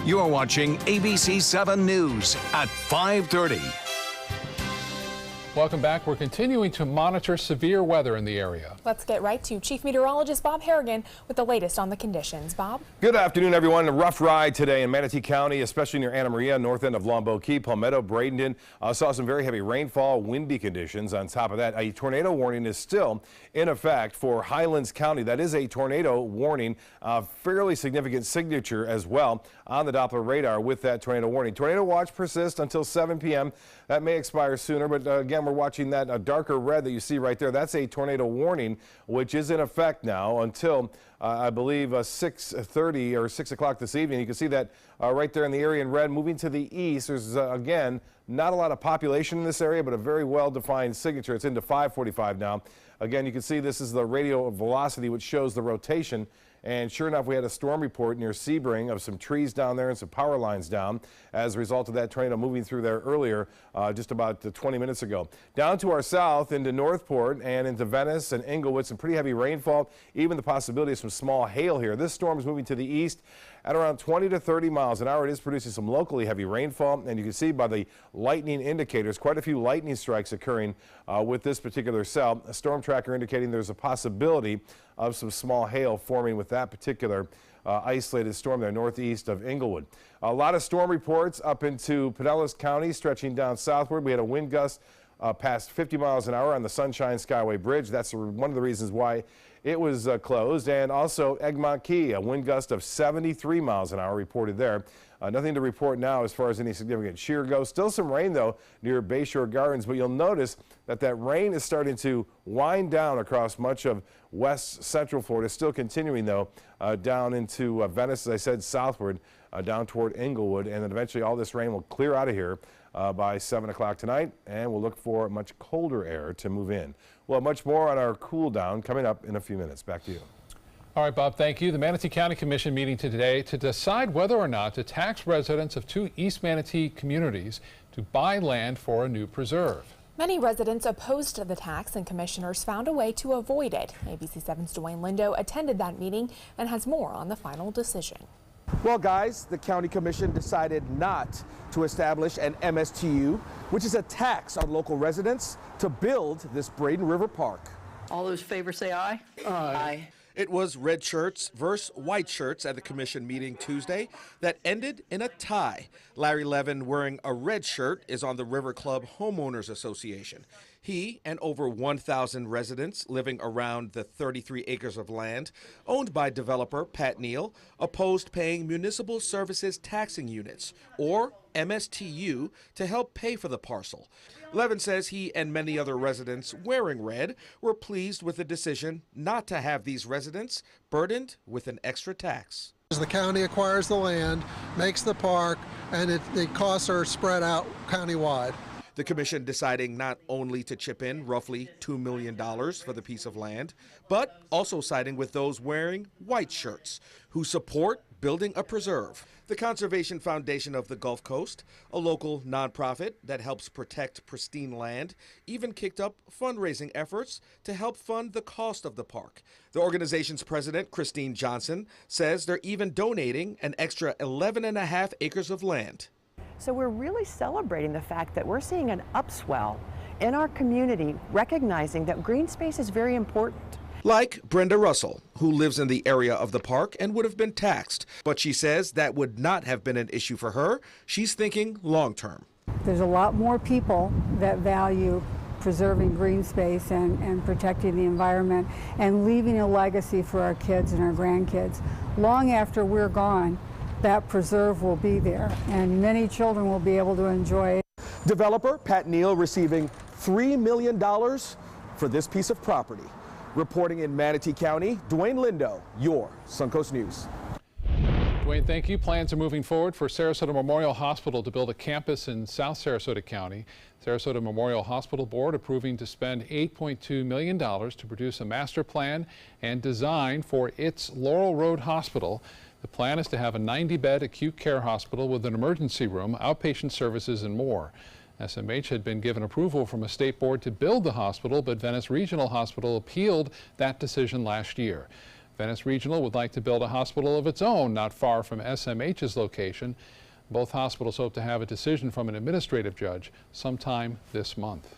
You're watching ABC7 News at 5:30. Welcome back. We're continuing to monitor severe weather in the area. Let's get right to Chief Meteorologist Bob Harrigan with the latest on the conditions. Bob? Good afternoon, everyone. A rough ride today in Manatee County, especially near Anna Maria, north end of Longboat Key, Palmetto, Bradenton. Saw some very heavy rainfall, windy conditions. On top of that, a tornado warning is still in effect for Highlands County. That is a tornado warning, fairly significant signature as well on the Doppler radar with that tornado warning. Tornado watch persists until 7 p.m. That may expire sooner, but again, we're watching that darker red that you see right there. That's a tornado warning, which is in effect now until I believe 6:30 or 6 o'clock this evening. You can see that right there in the area in red. Moving to the east, there's again not a lot of population in this area, but a very well-defined signature. It's into 545 now. Again, you can see this is the radial velocity, which shows the rotation. And sure enough, we had a storm report near Sebring of some trees down there and some power lines down as a result of that tornado moving through there earlier, just about 20 minutes ago. Down to our south into Northport and into Venice and Inglewood, some pretty heavy rainfall, even the possibility of some small hail here. This storm is moving to the east at around 20 to 30 miles an hour. It is producing some locally heavy rainfall, and you can see by the lightning indicators, quite a few lightning strikes occurring with this particular cell. A storm tracker indicating there's a possibility of some small hail forming with that particular isolated storm there northeast of Inglewood. A lot of storm reports up into Pinellas County, stretching down southward. We had a wind gust past 50 miles an hour on the Sunshine Skyway Bridge. That's one of the reasons why it was closed. And also Egmont Key, a wind gust of 73 miles an hour reported there. Nothing to report now as far as any significant shear goes. Still some rain, though, near Bayshore Gardens, but you'll notice that rain is starting to wind down across much of west central Florida. Still continuing, though, down into Venice, as I said, southward, down toward Inglewood, and then eventually all this rain will clear out of here by 7 o'clock tonight, and we'll look for much colder air to move in. Well, much more on our cool down coming up in a few minutes. Back to you. All right, Bob, thank you. The Manatee County Commission meeting today to decide whether or not to tax residents of two East Manatee communities to buy land for a new preserve. Many residents opposed the tax, and commissioners found a way to avoid it. ABC7's Dwayne Lindo attended that meeting and has more on the final decision. Well, guys, the County Commission decided not to establish an MSTU, which is a tax on local residents, to build this Braden River Park. All those in favor say aye. Aye. It was red shirts versus white shirts at the commission meeting Tuesday that ended in a tie. Larry Levin, wearing a red shirt, is on the River Club Homeowners Association. He and over 1,000 residents living around the 33 acres of land owned by developer Pat Neal opposed paying municipal services taxing units, or MSTU, to help pay for the parcel. Levin says he and many other residents wearing red were pleased with the decision not to have these residents burdened with an extra tax. The county acquires the land, makes the park, and the costs are spread out countywide. The commission deciding not only to chip in roughly $2 million for the piece of land, but also siding with those wearing white shirts who support building a preserve. The Conservation Foundation of the Gulf Coast, a local nonprofit that helps protect pristine land, even kicked up fundraising efforts to help fund the cost of the park. The organization's president, Christine Johnson, says they're even donating an extra 11.5 acres of land. So we're really celebrating the fact that we're seeing an upswell in our community, recognizing that green space is very important. Like Brenda Russell, who lives in the area of the park and would have been taxed. But she says that would not have been an issue for her. She's thinking long term. There's a lot more people that value preserving green space and protecting the environment and leaving a legacy for our kids and our grandkids. Long after we're gone, that preserve will be there, and many children will be able to enjoy it. Developer Pat Neal receiving $3 million for this piece of property. Reporting in Manatee County, Dwayne Lindo, your Suncoast News. Dwayne, thank you. Plans are moving forward for Sarasota Memorial Hospital to build a campus in South Sarasota County. Sarasota Memorial Hospital Board approving to spend $8.2 million to produce a master plan and design for its Laurel Road Hospital. The plan is to have a 90-bed acute care hospital with an emergency room, outpatient services, and more. SMH had been given approval from a state board to build the hospital, but Venice Regional Hospital appealed that decision last year. Venice Regional would like to build a hospital of its own not far from SMH's location. Both hospitals hope to have a decision from an administrative judge sometime this month.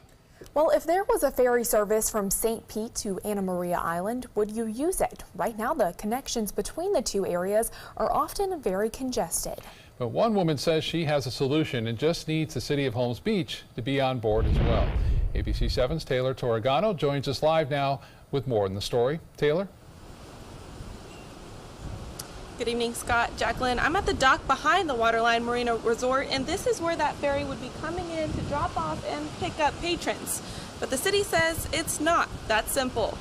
Well, if there was a ferry service from St. Pete to Anna Maria Island, would you use it? Right now, the connections between the two areas are often very congested. But one woman says she has a solution and just needs the city of Holmes Beach to be on board as well. ABC7's Taylor Torregano joins us live now with more in the story. Taylor? Good evening, Scott, Jacqueline. I'm at the dock behind the Waterline Marina Resort, and this is where that ferry would be coming in to drop off and pick up patrons. But the city says it's not that simple.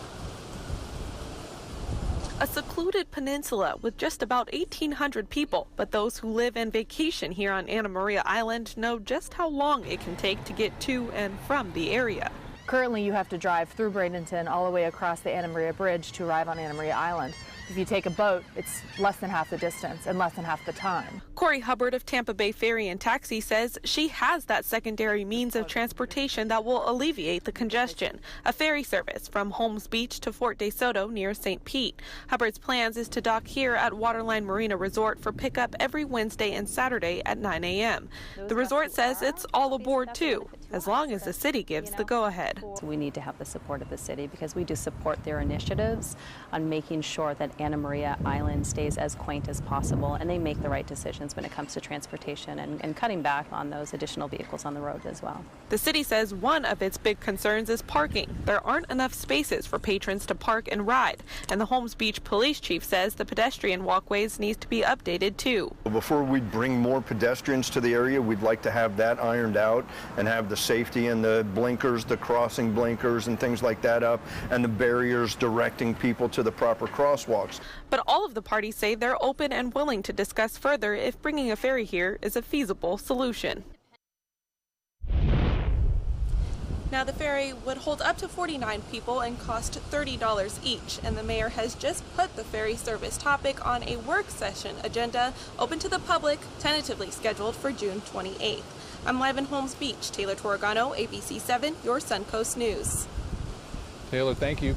A secluded peninsula with just about 1,800 people, but those who live and vacation here on Anna Maria Island know just how long it can take to get to and from the area. Currently, you have to drive through Bradenton all the way across the Anna Maria Bridge to arrive on Anna Maria Island. If you take a boat, it's less than half the distance and less than half the time. Corey Hubbard of Tampa Bay Ferry and Taxi says she has that secondary means of transportation that will alleviate the congestion, a ferry service from Holmes Beach to Fort DeSoto near St. Pete. Hubbard's plans is to dock here at Waterline Marina Resort for pickup every Wednesday and Saturday at 9 a.m. The resort says it's all aboard too, as long as the city gives the go-ahead. We need to have the support of the city because we do support their initiatives on making sure that Anna Maria Island stays as quaint as possible, and they make the right decisions when it comes to transportation and cutting back on those additional vehicles on the road as well. The city says one of its big concerns is parking. There aren't enough spaces for patrons to park and ride, and the Holmes Beach police chief says the pedestrian walkways need to be updated too. Before we bring more pedestrians to the area, we'd like to have that ironed out and have the safety and the blinkers, the crossing blinkers and things like that up, and the barriers directing people to the proper crosswalks. But all of the parties say they're open and willing to discuss further if bringing a ferry here is a feasible solution. Now, the ferry would hold up to 49 people and cost $30 each, and the mayor has just put the ferry service topic on a work session agenda open to the public, tentatively scheduled for June 28th. I'm live in Holmes Beach. Taylor Torregano, ABC7, your Suncoast News. Taylor, thank you.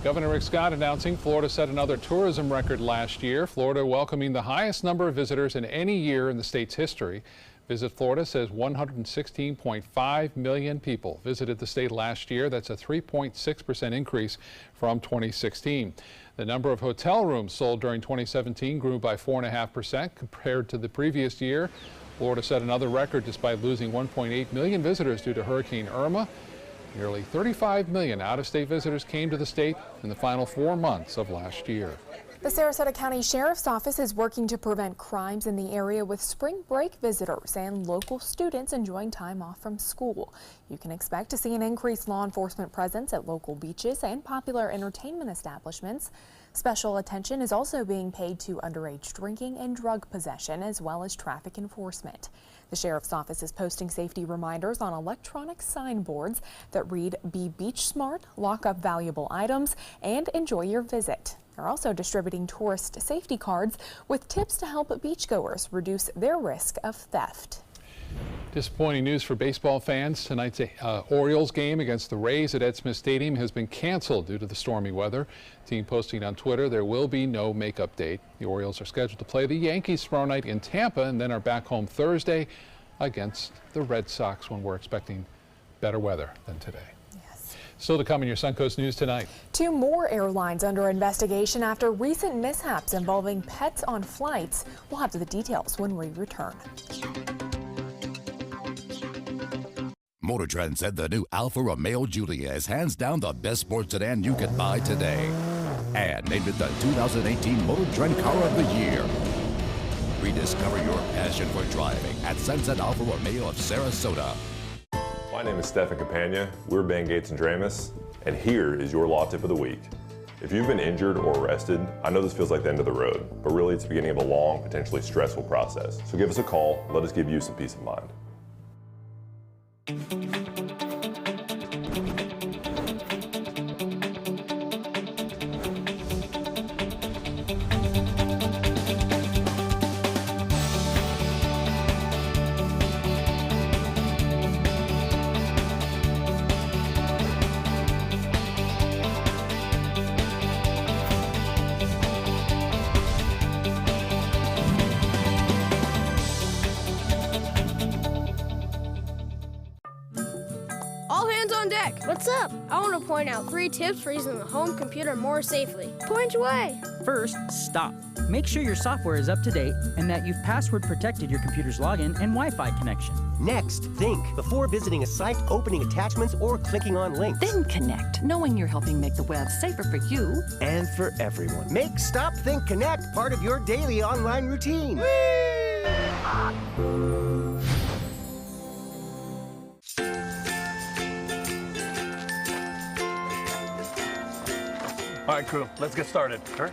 Governor Rick Scott announcing Florida set another tourism record last year. Florida welcoming the highest number of visitors in any year in the state's history. Visit Florida says 116.5 million people visited the state last year. That's a 3.6% increase from 2016. The number of hotel rooms sold during 2017 grew by 4.5% compared to the previous year. Florida set another record despite losing 1.8 million visitors due to Hurricane Irma. Nearly 35 million out-of-state visitors came to the state in the final 4 months of last year. The Sarasota County Sheriff's Office is working to prevent crimes in the area with spring break visitors and local students enjoying time off from school. You can expect to see an increased law enforcement presence at local beaches and popular entertainment establishments. Special attention is also being paid to underage drinking and drug possession, as well as traffic enforcement. The Sheriff's Office is posting safety reminders on electronic signboards that read, "Be beach smart, lock up valuable items, and enjoy your visit." They're also distributing tourist safety cards with tips to help beachgoers reduce their risk of theft. Disappointing news for baseball fans. Tonight's Orioles game against the Rays at Ed Smith Stadium has been canceled due to the stormy weather. Team posting on Twitter there will be no makeup date. The Orioles are scheduled to play the Yankees tomorrow night in Tampa and then are back home Thursday against the Red Sox when we're expecting better weather than today. Still to come in your Suncoast News tonight. 2 more airlines under investigation after recent mishaps involving pets on flights. We'll have the details when we return. Motor Trend said the new Alfa Romeo Giulia is hands down the best sports sedan you can buy today. And named it the 2018 Motor Trend Car of the Year. Rediscover your passion for driving at Sunset Alfa Romeo of Sarasota. My name is Stefan Campagna. We're Ben Gates and Dramus, and here is your law tip of the week. If you've been injured or arrested, I know this feels like the end of the road, but really it's the beginning of a long, potentially stressful process. So give us a call, let us give you some peace of mind. Hands on deck. What's up? I want to point out 3 tips for using the home computer more safely. Point away. First, stop. Make sure your software is up to date and that you've password protected your computer's login and Wi-Fi connection. Next, think before visiting a site, opening attachments, or clicking on links. Then connect, knowing you're helping make the web safer for you and for everyone. Make Stop, Think, Connect part of your daily online routine. All right, crew, let's get started. Sure.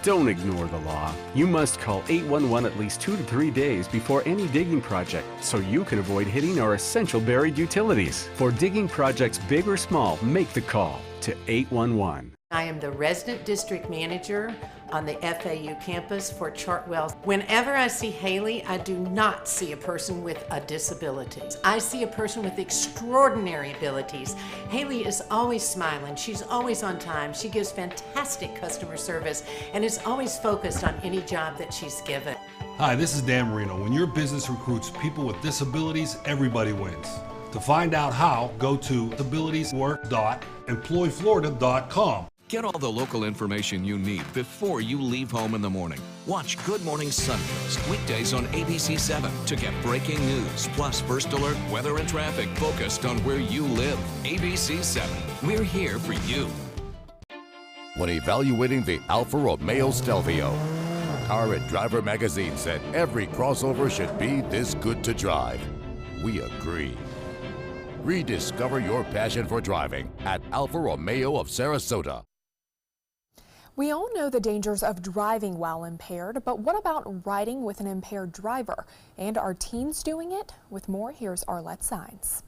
Don't ignore the law. You must call 811 at least 2 to 3 days before any digging project so you can avoid hitting our essential buried utilities. For digging projects big or small, make the call to 811. I am the resident district manager on the FAU campus for Chartwell. Whenever I see Haley, I do not see a person with a disability. I see a person with extraordinary abilities. Haley is always smiling. She's always on time. She gives fantastic customer service and is always focused on any job that she's given. Hi, this is Dan Marino. When your business recruits people with disabilities, everybody wins. To find out how, go to disabilitieswork.employflorida.com. Get all the local information you need before you leave home in the morning. Watch Good Morning Suncoast weekdays on ABC7 to get breaking news, plus first alert, weather and traffic focused on where you live. ABC7, we're here for you. When evaluating the Alfa Romeo Stelvio, Car and Driver magazine said every crossover should be this good to drive. We agree. Rediscover your passion for driving at Alfa Romeo of Sarasota. We all know the dangers of driving while impaired, but what about riding with an impaired driver? And are teens doing it? With more, here's Arlette Sines.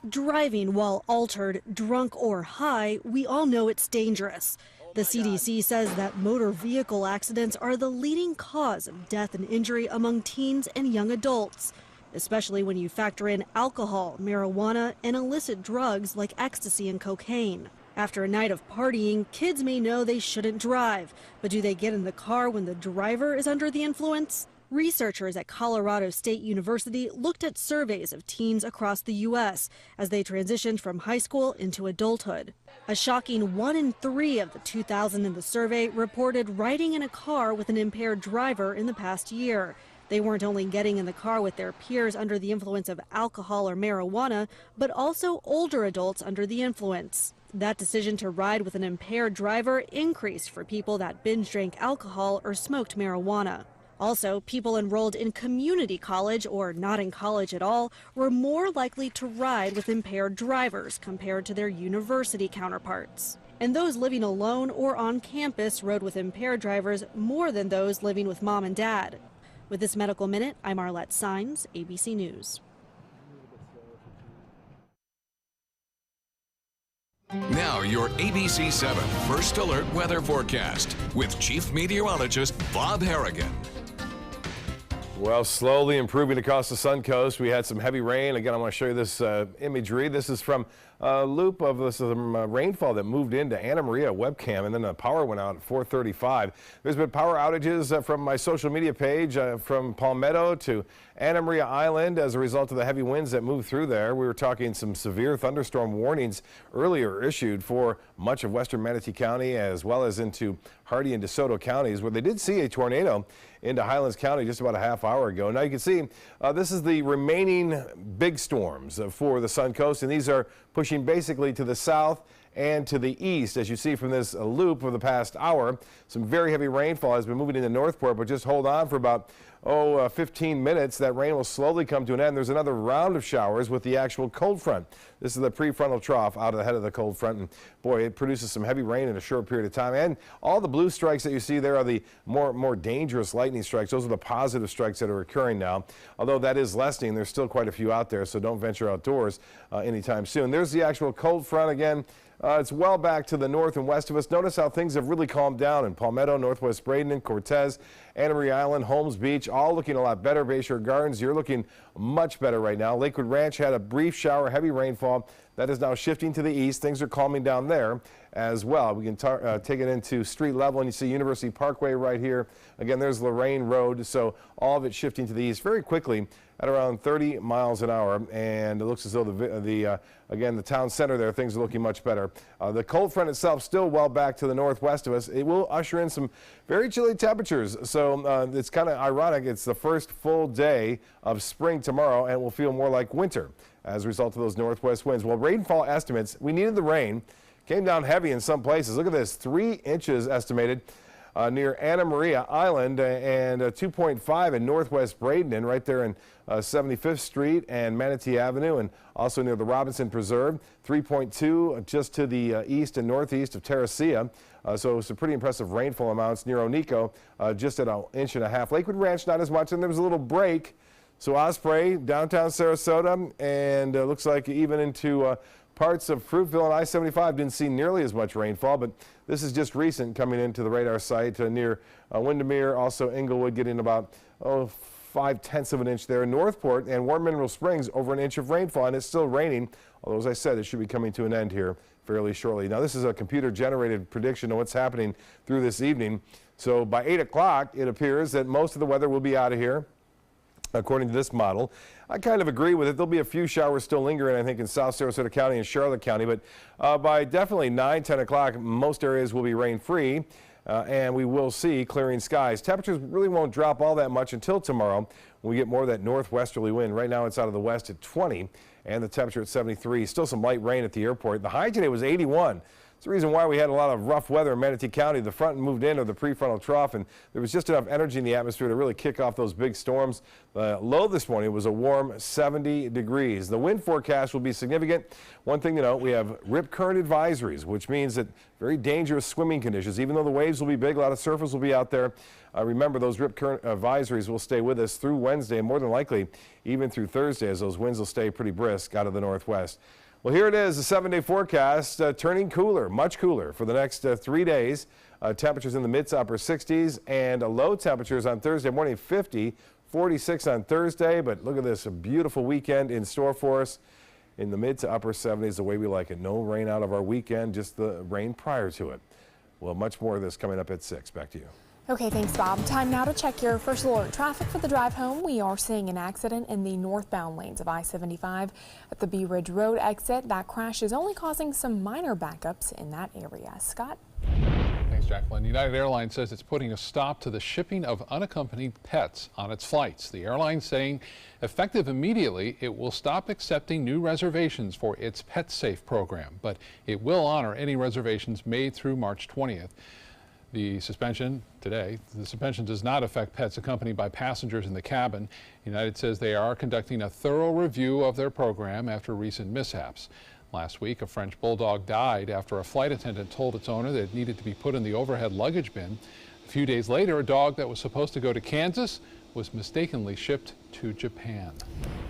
Driving while altered, drunk, or high, we all know it's dangerous. The CDC says that motor vehicle accidents are the leading cause of death and injury among teens and young adults, especially when you factor in alcohol, marijuana, and illicit drugs like ecstasy and cocaine. After a night of partying, kids may know they shouldn't drive, but do they get in the car when the driver is under the influence? Researchers at Colorado State University looked at surveys of teens across the U.S. as they transitioned from high school into adulthood. A shocking 1 in 3 of the 2,000 in the survey reported riding in a car with an impaired driver in the past year. They weren't only getting in the car with their peers under the influence of alcohol or marijuana, but also older adults under the influence. That decision to ride with an impaired driver increased for people that binge drank alcohol or smoked marijuana. Also, people enrolled in community college or not in college at all were more likely to ride with impaired drivers compared to their university counterparts. And those living alone or on campus rode with impaired drivers more than those living with mom and dad. With this Medical Minute, I'm Arlette Sines, ABC News. Now your ABC7 First Alert weather forecast with Chief Meteorologist Bob Harrigan. Well, slowly improving across the Suncoast. We had some heavy rain. Again, I want to show you this imagery. This is from a loop of some rainfall that moved into Anna Maria webcam, and then the power went out at 4:35. There's been power outages from my social media page from Palmetto to Anna Maria Island as a result of the heavy winds that moved through there. We were talking some severe thunderstorm warnings earlier issued for much of western Manatee County as well as into Hardy and DeSoto counties, where they did see a tornado into Highlands County just about a half hour ago. Now you can see this is the remaining big storms for the Suncoast, and these are pushing basically to the south and to the east. As you see from this loop of the past hour, some very heavy rainfall has been moving into Northport, but just hold on for about 15 minutes. That rain will slowly come to an end. There's another round of showers with the actual cold front. This is the prefrontal trough out of the head of the cold front, and boy, it produces some heavy rain in a short period of time. And all the blue strikes that you see there are the more dangerous lightning strikes. Those are the positive strikes that are occurring now. Although that is lessening, there's still quite a few out there, so don't venture outdoors anytime soon. There's the actual cold front again. It's well back to the north and west of us. Notice how things have really calmed down in Palmetto, Northwest Bradenton, Cortez, Anna Maria Island, Holmes Beach, all looking a lot better. Bayshore Gardens, you're looking much better right now. Lakewood Ranch had a brief shower, heavy rainfall. That is now shifting to the east. Things are calming down there as well. We can take it into street level, and you see University Parkway right here. Again, there's Lorraine Road, so all of it shifting to the east very quickly at around 30 miles an hour, and it looks as though again, the town center there, things are looking much better. The cold front itself still well back to the northwest of us. It will usher in some very chilly temperatures, so it's kind of ironic. It's the first full day of spring tomorrow, and it will feel more like winter as a result of those northwest winds. Well, rainfall estimates, we needed the rain. Came down heavy in some places. Look at this, 3 inches estimated near Anna Maria Island and 2.5 in Northwest Bradenton, right there in 75th Street and Manatee Avenue, and also near the Robinson Preserve. 3.2 just to the east and northeast of Terracea. So some pretty impressive rainfall amounts near Onico, just at 1.5 inches. Lakewood Ranch, not as much, and there was a little break. So Osprey, downtown Sarasota, and looks like even into parts of Fruitville and I-75 didn't see nearly as much rainfall, but this is just recent coming into the radar site near Windermere, also Englewood getting about 0.5 of an inch there. Northport and Warm Mineral Springs over 1 inch of rainfall, and it's still raining, although as I said, it should be coming to an end here fairly shortly. Now this is a computer generated prediction of what's happening through this evening. So by 8 o'clock, it appears that most of the weather will be out of here, according to this model. I kind of agree with it. There'll be a few showers still lingering, I think, in South Sarasota County and Charlotte County, but by definitely 9, 10 o'clock, most areas will be rain-free, and we will see clearing skies. Temperatures really won't drop all that much until tomorrow when we get more of that northwesterly wind. Right now, it's out of the west at 20, and the temperature at 73. Still some light rain at the airport. The high today was 81. It's the reason why we had a lot of rough weather in Manatee County. The front moved into the prefrontal trough, and there was just enough energy in the atmosphere to really kick off those big storms. The low this morning was a warm 70 degrees. The wind forecast will be significant. One thing to note, we have rip current advisories, which means that very dangerous swimming conditions. Even though the waves will be big, a lot of surfers will be out there. Remember, those rip current advisories will stay with us through Wednesday, and more than likely even through Thursday, as those winds will stay pretty brisk out of the northwest. Well, here it is, the 7-day forecast, turning cooler, much cooler for the next 3 days. Temperatures in the mid to upper 60s, and low temperatures on Thursday morning, 50, 46 on Thursday. But look at this, a beautiful weekend in store for us in the mid to upper 70s, the way we like it. No rain out of our weekend, just the rain prior to it. Well, much more of this coming up at 6. Back to you. Okay, thanks, Bob. Time now to check your first alert traffic for the drive home. We are seeing an accident in the northbound lanes of I-75 at the Bee Ridge Road exit. That crash is only causing some minor backups in that area. Scott? Thanks, Jacqueline. United Airlines says it's putting a stop to the shipping of unaccompanied pets on its flights. The airline saying effective immediately, it will stop accepting new reservations for its Pet Safe program, but it will honor any reservations made through March 20th. The suspension does not affect pets accompanied by passengers in the cabin. United says they are conducting a thorough review of their program after recent mishaps. Last week, a French bulldog died after a flight attendant told its owner that it needed to be put in the overhead luggage bin. A few days later, a dog that was supposed to go to Kansas was mistakenly shipped to Japan.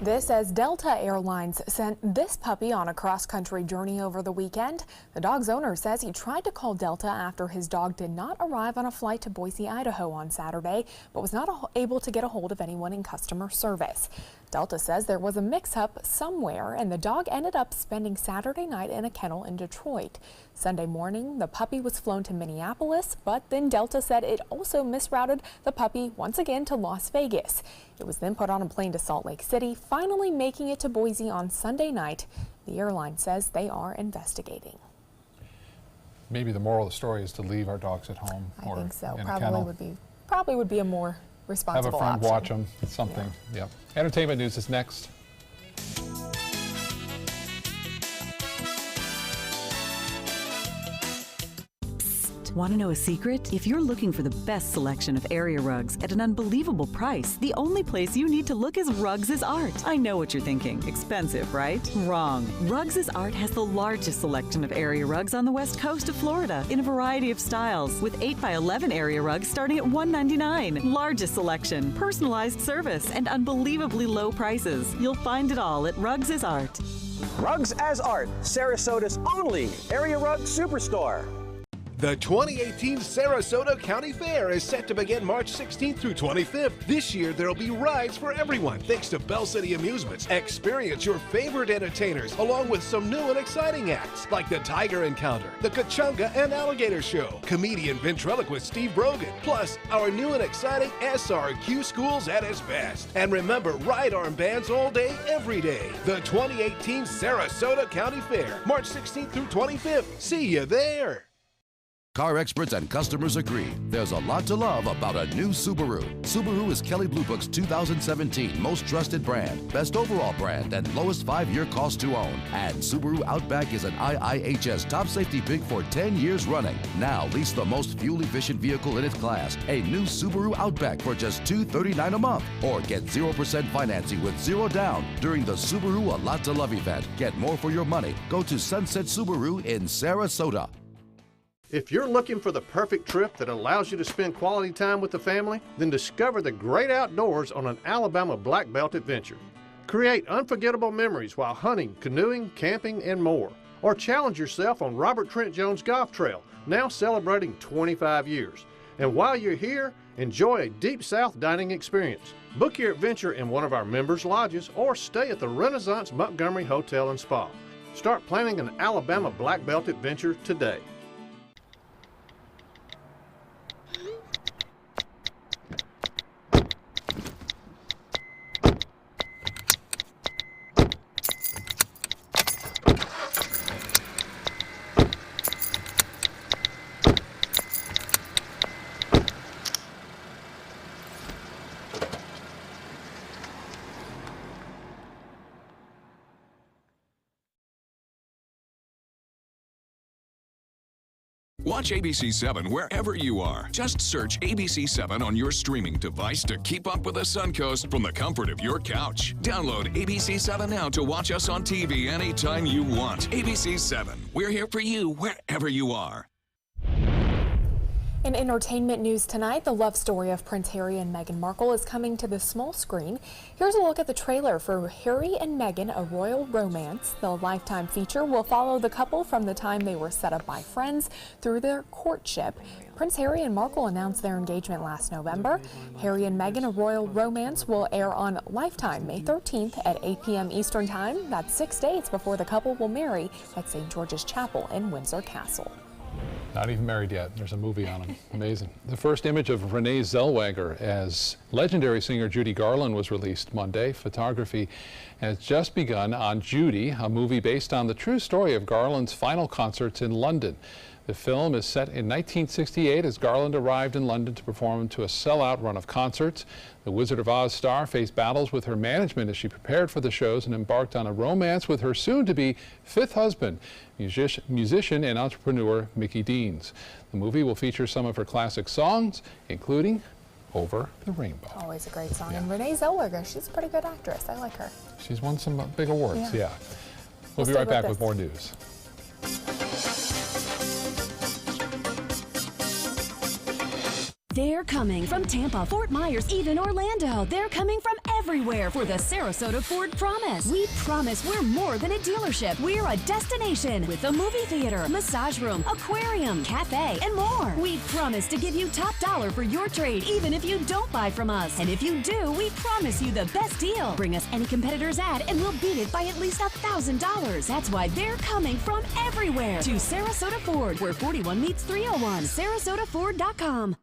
This as Delta Airlines sent this puppy on a cross-country journey over the weekend. The dog's owner says he tried to call Delta after his dog did not arrive on a flight to Boise, Idaho on Saturday, but was not able to get a hold of anyone in customer service. Delta says there was a mix-up somewhere and the dog ended up spending Saturday night in a kennel in Detroit. Sunday morning, the puppy was flown to Minneapolis, but then Delta said it also misrouted the puppy once again to Las Vegas. It was then put on a plane to Salt Lake City, finally making it to Boise on Sunday night. The airline says they are investigating. Maybe the moral of the story is to leave our dogs at home or I think so. in a kennel. Probably would be a more responsible Have a friend option. watch them. It's something. Yep. Entertainment news is next. Want to know a secret? If you're looking for the best selection of area rugs at an unbelievable price, the only place you need to look is Rugs is Art. I know what you're thinking. Expensive, right? Wrong. Rugs is Art has the largest selection of area rugs on the west coast of Florida in a variety of styles, with 8x11 area rugs starting at $199. Largest selection, personalized service, and unbelievably low prices. You'll find it all at Rugs is Art. Rugs as Art, Sarasota's only area rug superstore. The 2018 Sarasota County Fair is set to begin March 16th through 25th. This year, there'll be rides for everyone thanks to Bell City Amusements. Experience your favorite entertainers along with some new and exciting acts like the Tiger Encounter, the Kachunga and Alligator Show, comedian ventriloquist Steve Brogan, plus our new and exciting SRQ Schools at its best. And remember, ride armbands all day, every day. The 2018 Sarasota County Fair, March 16th through 25th. See you there. Car experts and customers agree there's a lot to love about a new Subaru. Subaru is Kelley Blue Book's 2017 most trusted brand, best overall brand, and lowest 5-year cost to own. And Subaru Outback is an IIHS top safety pick for 10 years running. Now lease the most fuel-efficient vehicle in its class, a new Subaru Outback for just $239 a month. Or get 0% financing with 0 down during the Subaru A Lot to Love event. Get more for your money. Go to Sunset Subaru in Sarasota. If you're looking for the perfect trip that allows you to spend quality time with the family, then discover the great outdoors on an Alabama Black Belt adventure. Create unforgettable memories while hunting, canoeing, camping, and more. Or challenge yourself on Robert Trent Jones Golf Trail, now celebrating 25 years. And while you're here, enjoy a Deep South dining experience. Book your adventure in one of our members' lodges or stay at the Renaissance Montgomery Hotel and Spa. Start planning an Alabama Black Belt adventure today. Watch ABC7 wherever you are. Just search ABC7 on your streaming device to keep up with the Suncoast from the comfort of your couch. Download ABC7 now to watch us on TV anytime you want. ABC7, we're here for you wherever you are. In entertainment news tonight, the love story of Prince Harry and Meghan Markle is coming to the small screen. Here's a look at the trailer for Harry and Meghan, A Royal Romance. The Lifetime feature will follow the couple from the time they were set up by friends through their courtship. Prince Harry and Markle announced their engagement last November. Harry and Meghan, A Royal Romance will air on Lifetime May 13th at 8 p.m. Eastern Time. That's 6 days before the couple will marry at St. George's Chapel in Windsor Castle. Not even married yet. There's a movie on him. Amazing. The first image of Renee Zellweger as legendary singer Judy Garland was released Monday. Photography has just begun on Judy, a movie based on the true story of Garland's final concerts in London. The film is set in 1968 as Garland arrived in London to perform to a sellout run of concerts. The Wizard of Oz star faced battles with her management as she prepared for the shows and embarked on a romance with her soon-to-be fifth husband, musician and entrepreneur Mickey Deans. The movie will feature some of her classic songs, including Over the Rainbow. Always a great song. Yeah. And Renee Zellweger, she's a pretty good actress. I like her. She's won some big awards, yeah. We'll be right back with more news. They're coming from Tampa, Fort Myers, even Orlando. They're coming from everywhere for the Sarasota Ford Promise. We promise we're more than a dealership. We're a destination with a movie theater, massage room, aquarium, cafe, and more. We promise to give you top dollar for your trade, even if you don't buy from us. And if you do, we promise you the best deal. Bring us any competitor's ad and we'll beat it by at least $1,000. That's why they're coming from everywhere to Sarasota Ford, where 41 meets 301. SarasotaFord.com.